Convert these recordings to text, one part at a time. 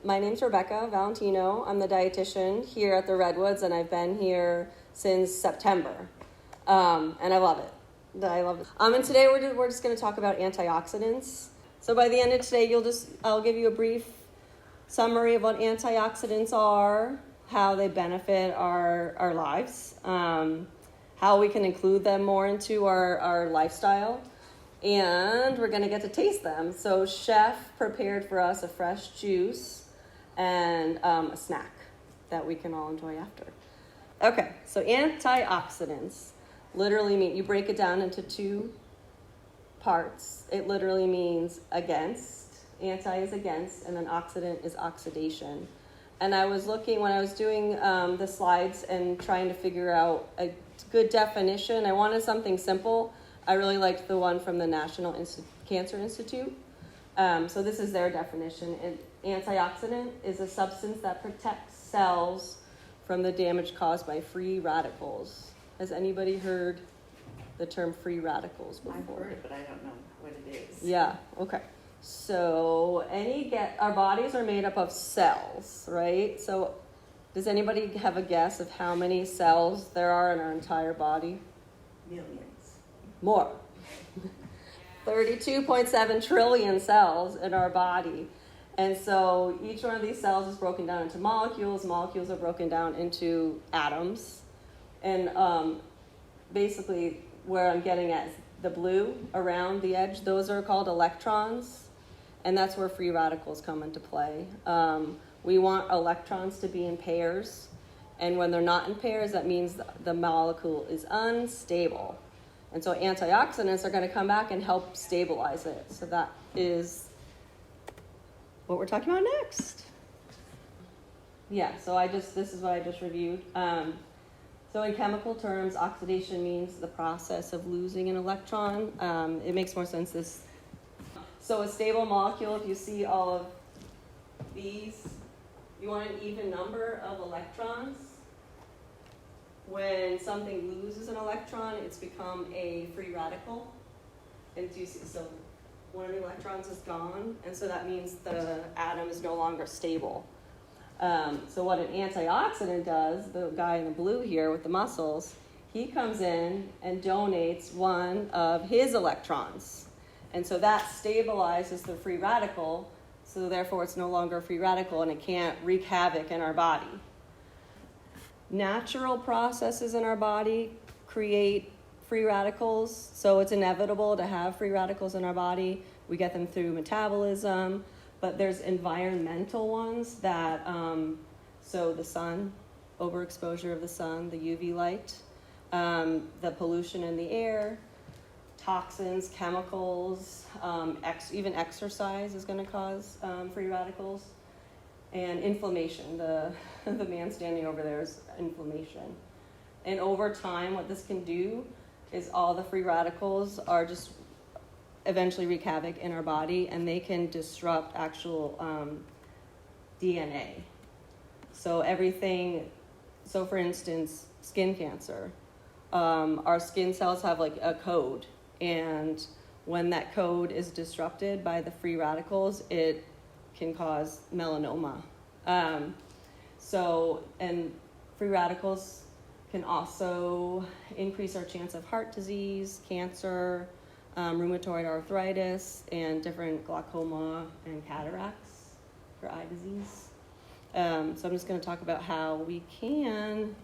My name's Rebecca Valentino. I'm the dietitian here at the Redwoods, and I've been here since September, and I love it. And today we're just going to talk about antioxidants. So by the end of today, I'll give you a brief summary of what antioxidants are, how they benefit our lives, how we can include them more into our lifestyle, and we're going to get to taste them. So Chef prepared for us a fresh juice and a snack that we can all enjoy after. Okay, so antioxidants literally mean, you break it down into two parts. It literally means against. Anti is against, and then oxidant is oxidation. And I was looking, when I was doing the slides and trying to figure out a good definition, I wanted something simple. I really liked the one from the National Cancer Institute. So this is their definition. An antioxidant is a substance that protects cells from the damage caused by free radicals. Has anybody heard the term free radicals before? I've heard it, but I don't know what it is. Yeah, okay. So our bodies are made up of cells, right? So does anybody have a guess of how many cells there are in our entire body? Millions. More. 32.7 trillion cells in our body. And so each one of these cells is broken down into molecules. Molecules are broken down into atoms. And basically where I'm getting at is the blue around the edge, those are called electrons. And that's where free radicals come into play. We want electrons to be in pairs. And when they're not in pairs, that means the molecule is unstable. And so antioxidants are going to come back and help stabilize it. So that is what we're talking about next. Yeah, so this is what I just reviewed. So in chemical terms, oxidation means the process of losing an electron. It makes more sense So a stable molecule, if you see all of these, you want an even number of electrons. When something loses an electron, it's become a free radical. And so one of the electrons is gone, and so that means the atom is no longer stable. So what an antioxidant does, the guy in the blue here with the muscles, he comes in and donates one of his electrons. And so that stabilizes the free radical, so therefore it's no longer a free radical and it can't wreak havoc in our body. Natural processes in our body create free radicals, so it's inevitable to have free radicals in our body. We get them through metabolism, but there's environmental ones that, so the sun, overexposure of the sun, the UV light, the pollution in the air, toxins, chemicals, even exercise is going to cause free radicals. And inflammation, the man standing over there is inflammation. And over time, what this can do is all the free radicals are just eventually wreak havoc in our body, and they can disrupt actual DNA. So for instance, skin cancer. Our skin cells have like a code, and when that code is disrupted by the free radicals, it can cause melanoma. And free radicals can also increase our chance of heart disease, cancer, rheumatoid arthritis, and different glaucoma and cataracts for eye disease. So I'm just going to talk about how we can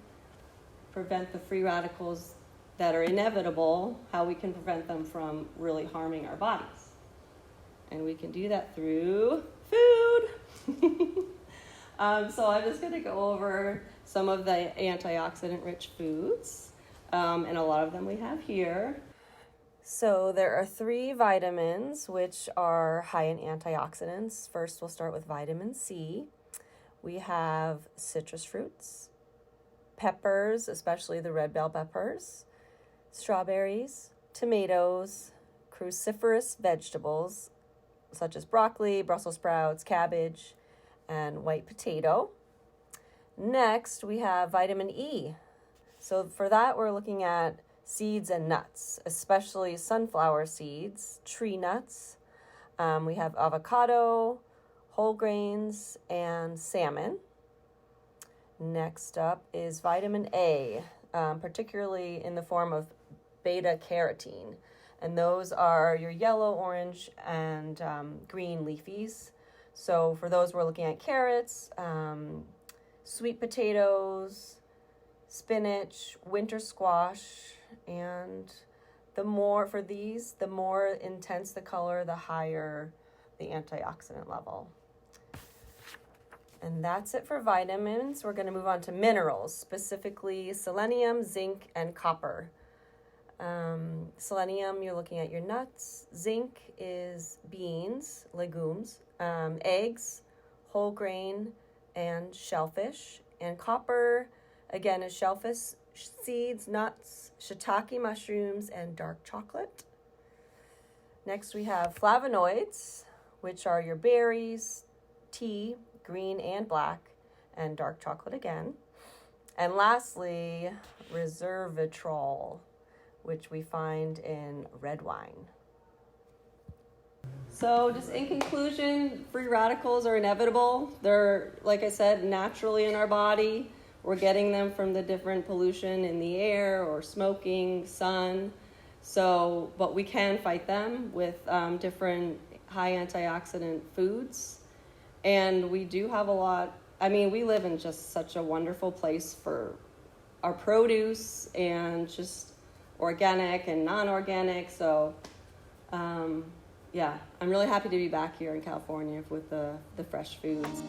prevent the free radicals that are inevitable, how we can prevent them from really harming our bodies. And we can do that through food. So I'm just going to go over some of the antioxidant-rich foods, and a lot of them we have here. So there are 3 vitamins which are high in antioxidants. First, we'll start with vitamin C. We have citrus fruits, peppers, especially the red bell peppers, strawberries, tomatoes, cruciferous vegetables, such as broccoli, Brussels sprouts, cabbage, and white potato. Next, we have vitamin E. So for that, we're looking at seeds and nuts, especially sunflower seeds, tree nuts. We have avocado, whole grains, and salmon. Next up is vitamin A, particularly in the form of beta carotene. And those are your yellow, orange, and green leafies. So for those, we're looking at carrots, sweet potatoes, spinach, winter squash, and the more intense the color, the higher the antioxidant level. And that's it for vitamins. We're going to move on to minerals, specifically selenium, zinc, and copper. Selenium, you're looking at your nuts. Zinc is beans, legumes, eggs, whole grain, and shellfish. And copper, again, is shellfish, seeds, nuts, shiitake mushrooms, and dark chocolate. Next, we have flavonoids, which are your berries, tea, green and black, and dark chocolate again. And lastly, resveratrol, which we find in red wine. So just in conclusion, free radicals are inevitable. They're, like I said, naturally in our body. We're getting them from the different pollution in the air or smoking, sun. So, but we can fight them with different high antioxidant foods. And we do have a lot. I mean, we live in just such a wonderful place for our produce and just organic and non-organic. So, yeah, I'm really happy to be back here in California with the fresh foods.